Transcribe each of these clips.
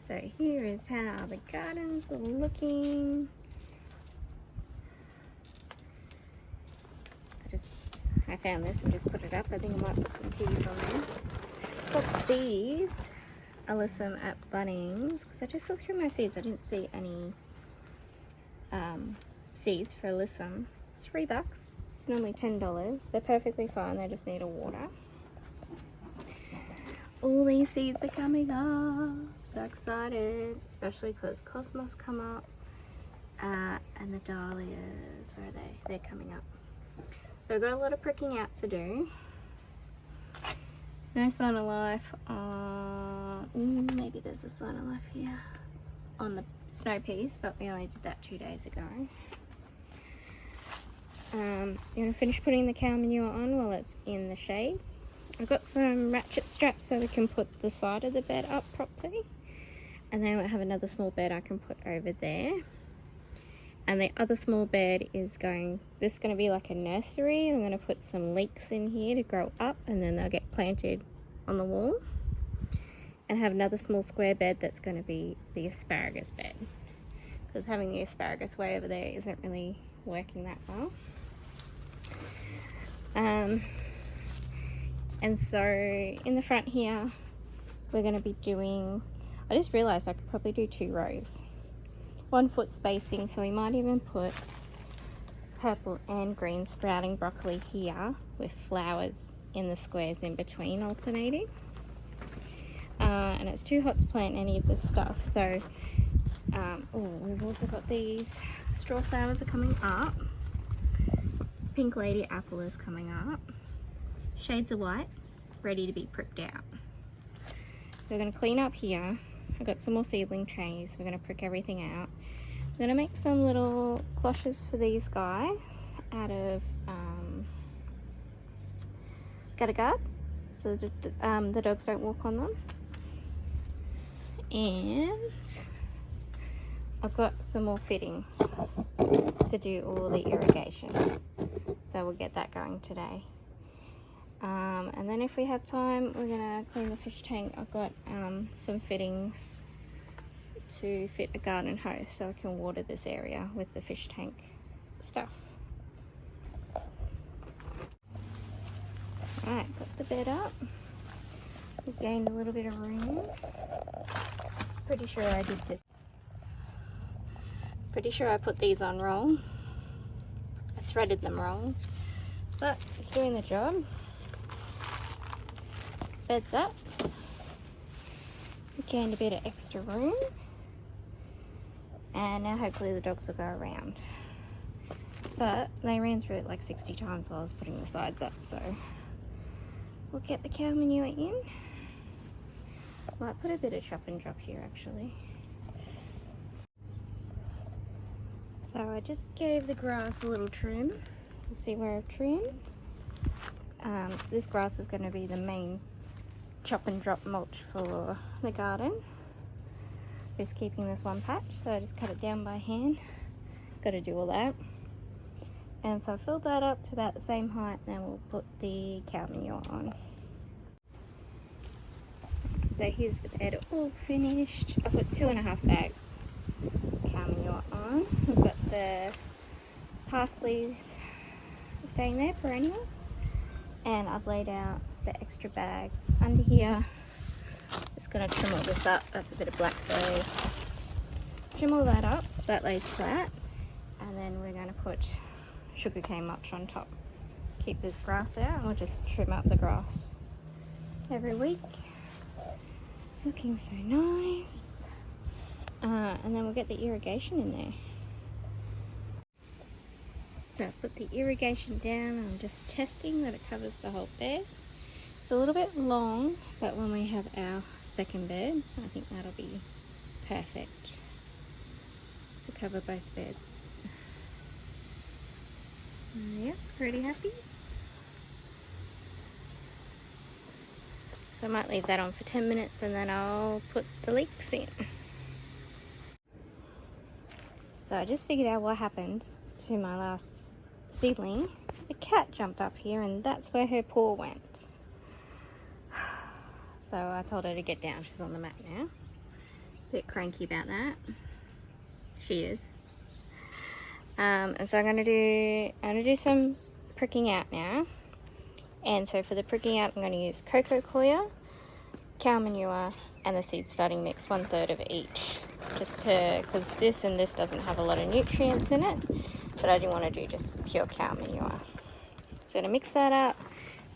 So here is how the gardens are looking. I found this and just put it up. I think I might put some peas on there. Got these alyssum at Bunnings because I just looked through my seeds. I didn't see any seeds for alyssum. $3. It's normally $10. They're perfectly fine. They just need a water. All these seeds are coming up. So excited, especially because cosmos come up and the dahlias. Where are they? They're coming up. So I've got a lot of pricking out to do. No sign of life on, maybe there's a sign of life here on the snow peas, but we only did that 2 days ago. I'm going to finish putting the cow manure on while it's in the shade. I've got some ratchet straps so we can put the side of the bed up properly. And then I have another small bed I can put over there. And the other small bed is going to be like a nursery. I'm going to put some leeks in here to grow up and then they'll get planted on the wall. And have another small square bed that's going to be the asparagus bed. Because having the asparagus way over there isn't really working that well. And so in the front here, we're going to be doing, I just realized I could probably do 2 rows. 1 foot spacing, so we might even put purple and green sprouting broccoli here with flowers in the squares in between alternating. And it's too hot to plant any of this stuff, so we've also got these straw flowers are coming up. Pink lady apple is coming up. Shades of white ready to be pricked out. So we're going to clean up here. I've got some more seedling trays. We're going to prick everything out. I'm going to make some little cloches for these guys out of gutter guard so the dogs don't walk on them. And I've got some more fittings to do all the irrigation. So we'll get that going today. And then if we have time, we're going to clean the fish tank. I've got some fittings to fit a garden hose so I can water this area with the fish tank stuff. Alright, got the bed up. We gained a little bit of room. Pretty sure I did this. Pretty sure I put these on wrong. I threaded them wrong, but it's doing the job. Bed's up. We gained a bit of extra room. And now hopefully the dogs will go around. But they ran through it like 60 times while I was putting the sides up, so we'll get the cow manure in. Might put a bit of chop and drop here actually. So I just gave the grass a little trim. You see where I've trimmed? This grass is going to be the main chop and drop mulch for the garden. Just keeping this one patch, so I just cut it down by hand. Got to do all that. And so I filled that up to about the same height, and then we'll put the cow manure on. So here's the bed all finished. I put 2.5 bags cow manure on. We've got the parsley staying there perennial, and I've laid out the extra bags under here. Just going to trim all this up. That's a bit of blackberry. Trim all that up so that lays flat, and then we're going to put sugarcane mulch on top. Keep this grass out, and we'll just trim up the grass every week. It's looking so nice. And then we'll get the irrigation in there. So I put the irrigation down. I'm just testing that it covers the whole bed. It's a little bit long, but when we have our second bed, I think that'll be perfect to cover both beds. Yep, pretty happy. So I might leave that on for 10 minutes and then I'll put the leeks in. So I just figured out what happened to my last seedling. The cat jumped up here and that's where her paw went. So I told her to get down. She's on the mat now. bit cranky about that. She is. And so I'm gonna do some pricking out now. And so for the pricking out, I'm gonna use cocoa coir, cow manure, and the seed starting mix, 1/3 of each. Just to, because this and this doesn't have a lot of nutrients in it, but I do want to do just pure cow manure. So I'm gonna mix that up,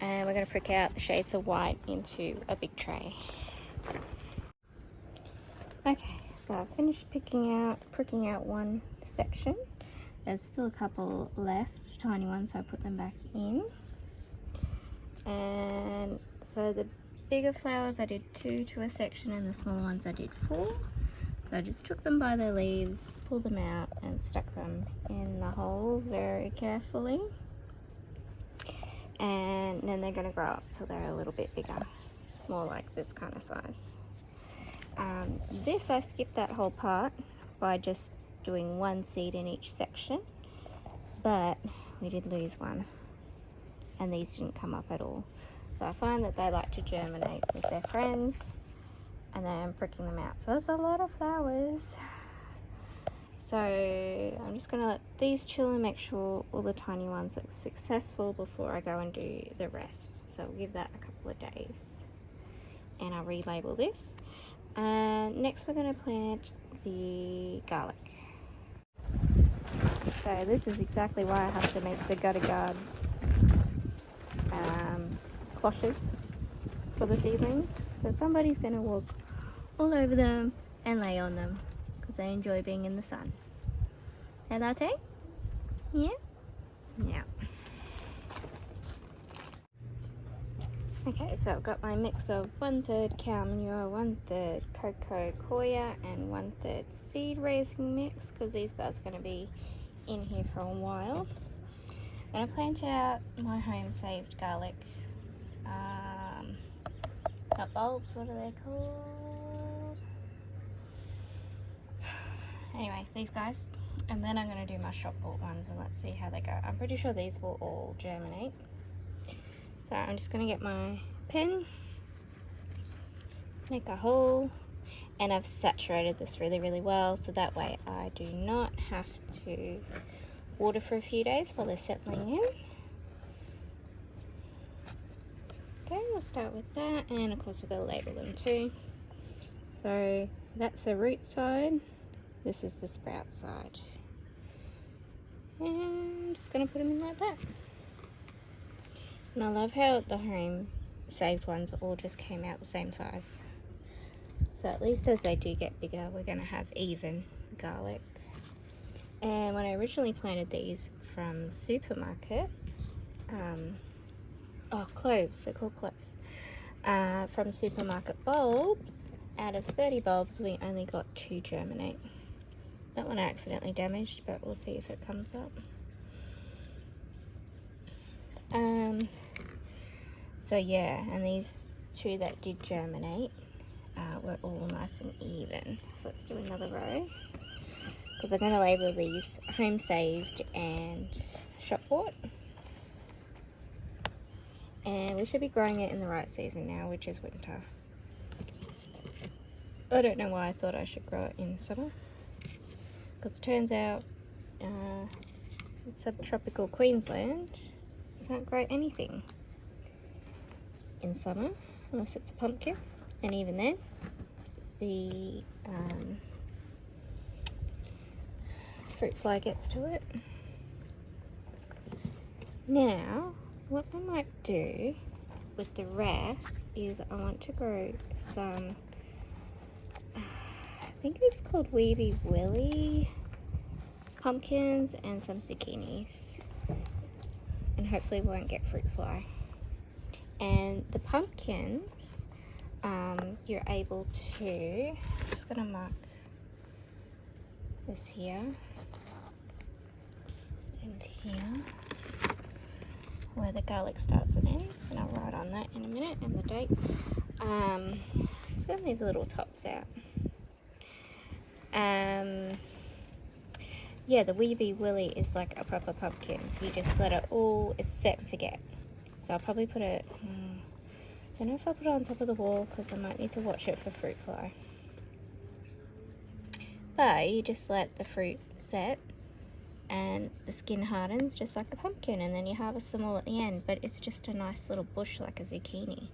and we're gonna prick out the shades of white into a big tray. Okay, so I've finished pricking out one section. There's still a couple left, tiny ones, so I put them back in. And so the bigger flowers I did 2 to a section, and the small ones I did 4. So I just took them by their leaves, pulled them out, and stuck them in the holes very carefully. And then they're going to grow up till they're a little bit bigger, more like this kind of size. This, I skipped that whole part by just doing 1 seed in each section, but we did lose one, and these didn't come up at all. So I find that they like to germinate with their friends, and then I'm pricking them out. So there's a lot of flowers. So I'm just going to let these chill and make sure all the tiny ones look successful before I go and do the rest. So we'll give that a couple of days, and I'll relabel this. And next we're going to plant the garlic. So this is exactly why I have to make the gutter guard cloches for the seedlings, because somebody's going to walk all over them and lay on them because they enjoy being in the sun. Hey, Latte? Yeah? Yeah. Okay, so I've got my mix of 1/3 cow manure, 1/3 cocoa coir, and 1/3 seed raising mix, because these guys are going to be in here for a while. I'm going to plant out my home saved garlic. Not bulbs, what are they called? Anyway, these guys. And then I'm going to do my shop bought ones, and let's see how they go. I'm pretty sure these will all germinate. So I'm just going to get my pen, make a hole, and I've saturated this really well, so that way I do not have to water for a few days while they're settling in. Okay, we'll start with that, and of course we've got to label them too. So that's the root side, this is the sprout side. And I'm just going to put them in like that. And I love how the home saved ones all just came out the same size. So at least as they do get bigger, we're going to have even garlic. And when I originally planted these from supermarkets, cloves, they're called cloves. From supermarket bulbs, out of 30 bulbs, we only got 2 germinate. That one I accidentally damaged, but we'll see if it comes up. So yeah, and these 2 that did germinate were all nice and even. So let's do another row, because I'm going to label these home saved and shop bought. And we should be growing it in the right season now, which is winter. I don't know why I thought I should grow it in summer, because it turns out in subtropical Queensland you can't grow anything in summer unless it's a pumpkin, and even then the fruit fly gets to it. Now what I might do with the rest is I want to grow some, I think it's called Weeby Willy pumpkins, and some zucchinis, and hopefully we won't get fruit fly. And the pumpkins, you're able to, I'm just going to mark this here and here where the garlic starts and ends, and I'll write on that in a minute, and the date. I'm just going to leave the little tops out. Yeah, the Weeby Willy is like a proper pumpkin. You just let it all, it's set and forget. So I'll probably put it, I don't know if I'll put it on top of the wall, because I might need to watch it for fruit fly. but you just let the fruit set and the skin hardens just like a pumpkin, and then you harvest them all at the end. But it's just a nice little bush like a zucchini.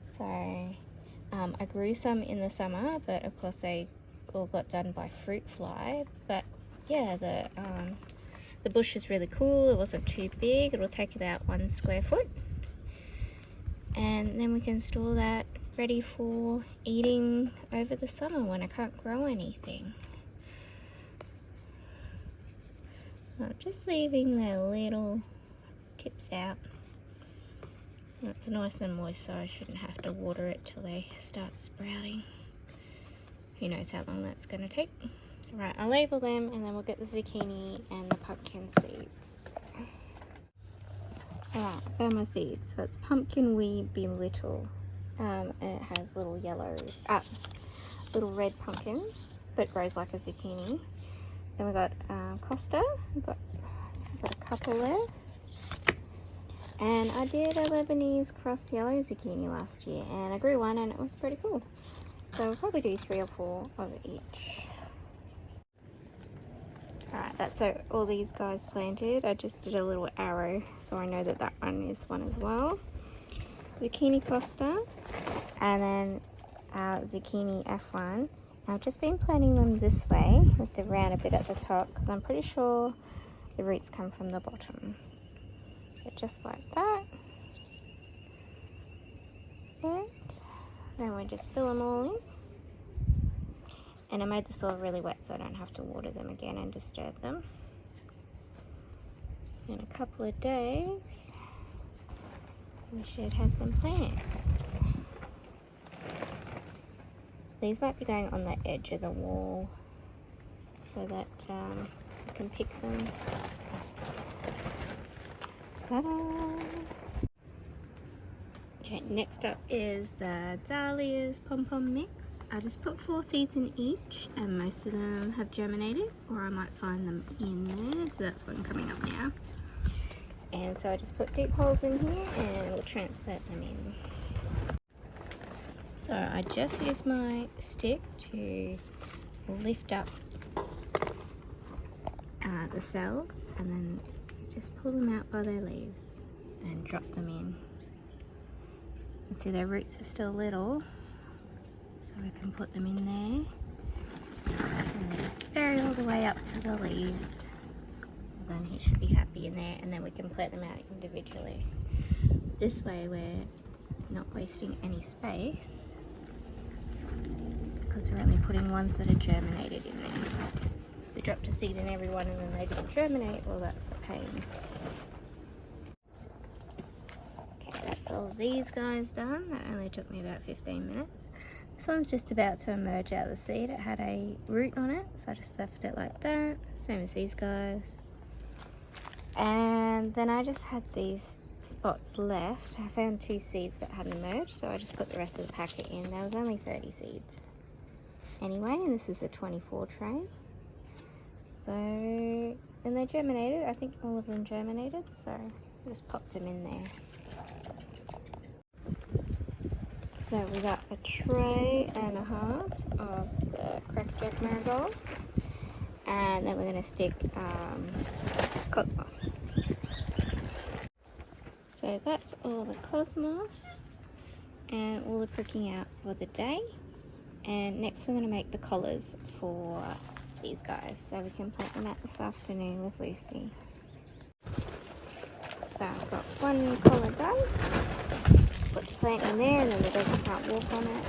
So I grew some in the summer, but of course they all got done by fruit fly. But yeah, the bush is really cool. It wasn't too big. It'll take about 1 square foot, and then we can store that ready for eating over the summer when I can't grow anything. I'm just leaving the little tips out. It's nice and moist, so I shouldn't have to water it till they start sprouting. Who knows how long that's going to take. Right, I'll label them and then we'll get the zucchini and the pumpkin seeds. Alright, I found my seeds. So it's pumpkin weed belittle. And it has little little red pumpkins, but grows like a zucchini. Then we got Costa. We've got a couple left. And I did a Lebanese cross yellow zucchini last year, and I grew one and it was pretty cool. So we'll probably do 3 or 4 of each. Alright, that's so all these guys planted. I just did a little arrow so I know that that one is one as well. Zucchini Costa, and then our zucchini F1. I've just been planting them this way with the round a bit at the top because I'm pretty sure the roots come from the bottom. So just like that. And then we just fill them all in. And I made the soil really wet so I don't have to water them again and disturb them. In a couple of days, we should have some plants. These might be going on the edge of the wall so that you can pick them. Ta-da! Okay, next up is the Dahlia's pom-pom mix. I just put 4 seeds in each, and most of them have germinated, or I might find them in there, so that's one coming up now. And so I just put deep holes in here and we'll transplant them in. So I just used my stick to lift up the cell and then just pull them out by their leaves and drop them in. You can see their roots are still little, so we can put them in there and then just bury all the way up to the leaves. Then he should be happy in there, and then we can plant them out individually. This way we're not wasting any space because we're only putting ones that are germinated in there. If we dropped a seed in every one and then they didn't germinate, well, that's a pain. Okay, that's all these guys done. That only took me about 15 minutes. This one's just about to emerge out of the seed. It had a root on it, so I just left it like that. Same as these guys. And then I just had these spots left. I found 2 seeds that hadn't emerged, so I just put the rest of the packet in. There was only 30 seeds anyway, and this is a 24 tray. So, and they germinated. I think all of them germinated, so I just popped them in there. So we got a tray and a half of the crackerjack marigolds, and then we're going to stick cosmos. So that's all the cosmos and all the pricking out for the day. And next we're going to make the collars for these guys, so we can plant them out this afternoon with Lucy. So I've got one collar done. Put the plant in there and then the doggy can't walk on it.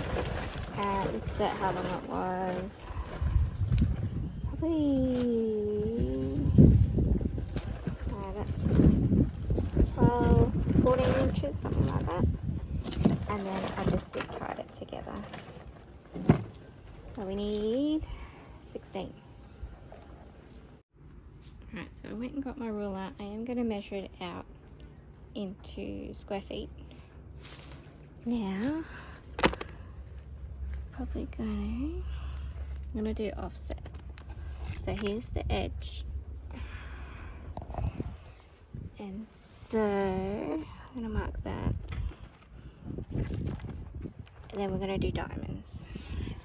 This is about how long it was. Probably that's 12, 14 inches, something like that. And then I just zip tied it together. So we need 16. Alright, so I went and got my ruler. I am going to measure it out into square feet. Now, probably I'm gonna do offset. So here's the edge. And so I'm gonna mark that. And then we're gonna do diamonds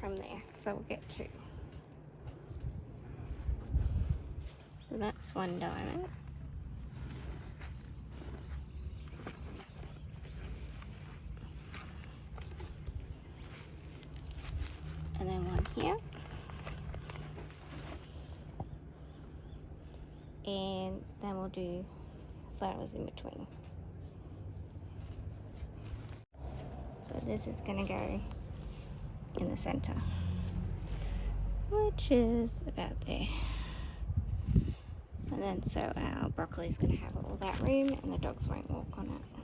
from there. So we'll get 2. So that's one diamond. And then one here. And then we'll do flowers in between. So this is gonna go in the center, which is about there. And then so our broccoli is gonna have all that room and the dogs won't walk on it.